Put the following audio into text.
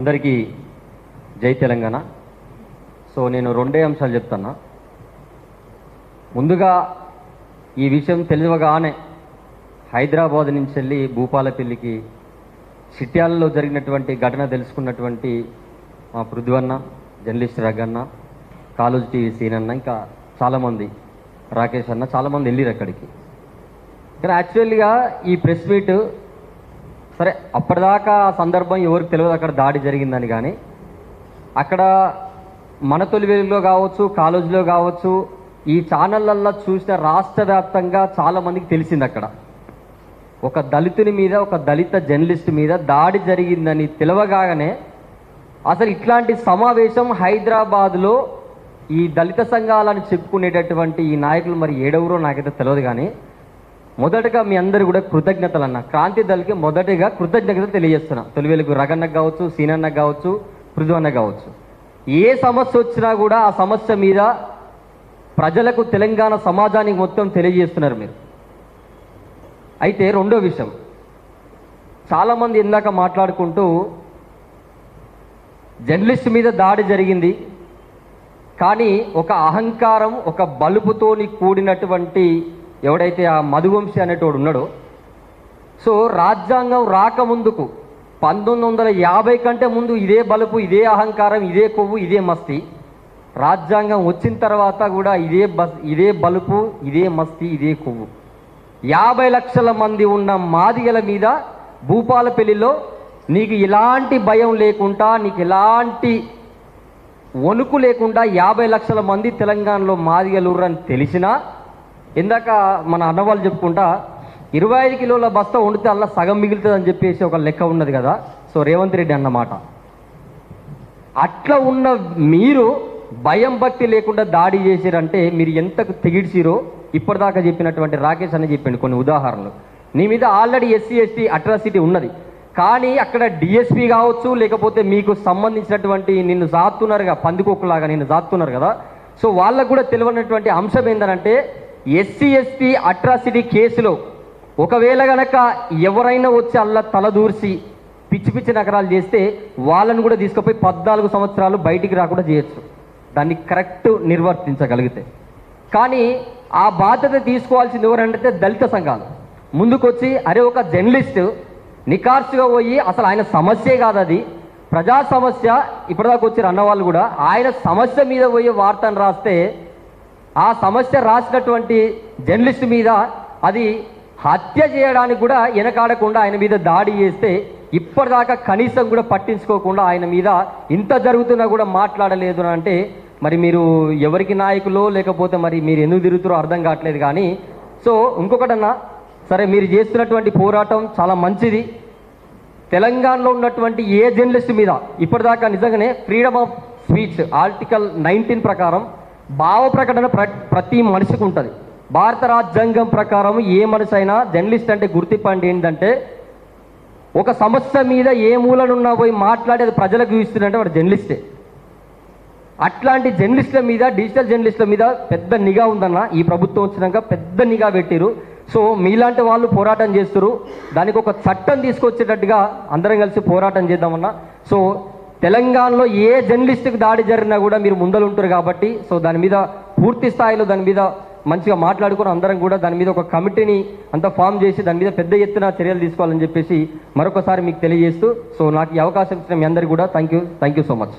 అందరికీ జై తెలంగాణ. సో నేను రెండే అంశాలు చెప్తున్నా. ముందుగా ఈ విషయం తెలియగానే హైదరాబాద్ నుంచి వెళ్ళి భూపాలపల్లికి చిట్యాలలో జరిగినటువంటి ఘటన తెలుసుకున్నటువంటి మా పృథ్వన్న, జర్నలిస్ట్ రగ్గన్న, కాలేజ్ టీవీ సీనన్న, ఇంకా చాలామంది, రాకేష్ అన్న, చాలామంది వెళ్ళిరు అక్కడికి. కానీ యాక్చువల్గా ఈ ప్రెస్ మీట్ సరే అప్పటిదాకా ఆ సందర్భం ఎవరికి తెలియదు అక్కడ దాడి జరిగిందని. కానీ అక్కడ మన తొలి వెలుగులో కావచ్చు, కాలేజీలో కావచ్చు, ఈ ఛానళ్ళల్లో చూసిన రాష్ట్ర వ్యాప్తంగా చాలామందికి తెలిసింది అక్కడ ఒక దళితుని మీద, ఒక దళిత జర్నలిస్ట్ మీద దాడి జరిగిందని తెలవగానే అసలు ఇట్లాంటి సమావేశం హైదరాబాద్లో ఈ దళిత సంఘాలను చెప్పుకునేటటువంటి ఈ నాయకులు మరి ఏడెవరో నాకైతే తెలియదు. కానీ మొదటగా మీ అందరు కూడా కృతజ్ఞతలు అన్న, క్రాంతి దళకి మొదటిగా కృతజ్ఞతలు తెలియజేస్తున్నా. తొలి వెలుగు రగన్నకు కావచ్చు, సీనన్నకు కావచ్చు, పృథ్వన్నకు కావచ్చు. ఏ సమస్య వచ్చినా కూడా ఆ సమస్య మీద ప్రజలకు, తెలంగాణ సమాజానికి మొత్తం తెలియజేస్తున్నారు మీరు. అయితే రెండో విషయం, చాలామంది ఇందాక మాట్లాడుకుంటూ జర్నలిస్ట్ మీద దాడి జరిగింది కానీ ఒక అహంకారం, ఒక బలుపుతోని కూడినటువంటి ఎవడైతే ఆ మధువంశి అనేటోడు ఉన్నాడో, సో రాజ్యాంగం రాకముందుకు 1950 కంటే ముందు ఇదే బలుపు, ఇదే అహంకారం, ఇదే కొవ్వు, ఇదే మస్తి. రాజ్యాంగం వచ్చిన తర్వాత కూడా ఇదే బలుపు, ఇదే మస్తి, ఇదే కొవ్వు. 50 లక్షల మంది ఉన్న మాదిగల మీద భూపాలపల్లిలో నీకు ఎలాంటి భయం లేకుండా, నీకు ఎలాంటి వణుకు లేకుండా 50 లక్షల మంది తెలంగాణలో మాదిగలు అని తెలిసినా, ఇందాక మన అన్నవాళ్ళు చెప్పుకుంటా 25 కిలోల బస్తా వండితే అలా సగం మిగులుతుంది అని చెప్పేసి ఒక లెక్క ఉన్నది కదా. సో రేవంత్ రెడ్డి అన్నమాట. అట్లా ఉన్న మీరు భయం భక్తి లేకుండా దాడి చేసిరంటే మీరు ఎంతకు తెగిడ్చిరో ఇప్పటిదాకా చెప్పినటువంటి రాకేష్ అని చెప్పిండు కొన్ని ఉదాహరణలు. నీ మీద ఆల్రెడీ ఎస్సీ ఎస్టీ అట్రాసిటీ ఉన్నది, కానీ అక్కడ డిఎస్పీ కావచ్చు, లేకపోతే మీకు సంబంధించినటువంటి నిన్ను జాతున్నారు, పందికొక్కులాగా నిన్ను జాతున్నారు కదా. సో వాళ్ళకు కూడా తెలియనటువంటి అంశం ఏంటంటే ఎస్సీ ఎస్టీ అట్రాసిటీ కేసులో ఒకవేళ గనక ఎవరైనా వచ్చి అల్లా తలదూర్చి పిచ్చి పిచ్చి నగరాలు చేస్తే వాళ్ళని కూడా తీసుకుపోయి 14 సంవత్సరాలు బయటికి రాకుండా చేయొచ్చు, దాన్ని కరెక్ట్ నిర్వర్తించగలిగితే. కానీ ఆ బాధ్యత తీసుకోవాల్సింది ఎవరంటే దళిత సంఘాలు ముందుకొచ్చి, అరే ఒక జర్నలిస్ట్ నికార్సుగా పోయి అసలు ఆయన సమస్యే కాదు, అది ప్రజా సమస్య, ఇప్పటిదాకా వచ్చారు అన్నవాళ్ళు కూడా, ఆయన సమస్య మీద పోయి వార్తను రాస్తే ఆ సమస్య రాసినటువంటి జర్నలిస్ట్ మీద అది హత్య చేయడానికి కూడా వెనకాడకుండా ఆయన మీద దాడి చేస్తే ఇప్పటిదాకా కనీసం కూడా పట్టించుకోకుండా ఆయన మీద ఇంత జరుగుతున్నా కూడా మాట్లాడలేదు అంటే మరి మీరు ఎవరికి నాయకులో, లేకపోతే మరి మీరు ఎందుకు తిరుగుతారో అర్థం కావట్లేదు. కానీ సో ఇంకొకటన్నా, సరే మీరు చేస్తున్నటువంటి పోరాటం చాలా మంచిది. తెలంగాణలో ఉన్నటువంటి ఏ జర్నలిస్ట్ మీద ఇప్పటిదాకా నిజంగానే ఫ్రీడమ్ ఆఫ్ స్పీచ్ ఆర్టికల్ 19 ప్రకారం భావ ప్రకటన ప్రతి మనిషికి ఉంటుంది. భారత రాజ్యాంగం ప్రకారం ఏ మనిషి అయినా జర్నలిస్ట్ అంటే గుర్తింపండి ఏంటంటే ఒక సమస్య మీద ఏ మూలనున్నా పోయి మాట్లాడేది ప్రజలకు చూస్తుందంటే వాడు జర్నలిస్టే. అట్లాంటి జర్నలిస్టుల మీద, డిజిటల్ జర్నలిస్టుల మీద పెద్ద నిఘా ఉందన్న. ఈ ప్రభుత్వం వచ్చినాక పెద్ద నిఘా పెట్టిరు. సో మీలాంటి వాళ్ళు పోరాటం చేస్తారు, దానికి ఒక చట్టం తీసుకొచ్చేటట్టుగా అందరం కలిసి పోరాటం చేద్దామన్నా. సో తెలంగాణలో ఏ జర్నలిస్టుకి దాడి జరిగినా కూడా మీరు ముందలుంటారు కాబట్టి, సో దాని మీద పూర్తి స్థాయిలో దాని మీద మంచిగా మాట్లాడుకుని అందరం కూడా దాని మీద ఒక కమిటీని అంతా ఫామ్ చేసి దాని మీద పెద్ద ఎత్తున చర్యలు తీసుకోవాలని చెప్పేసి మరొకసారి మీకు తెలియజేస్తూ, సో నాకు ఈ అవకాశం ఇచ్చిన మీ అందరికీ కూడా థ్యాంక్ యూ సో మచ్.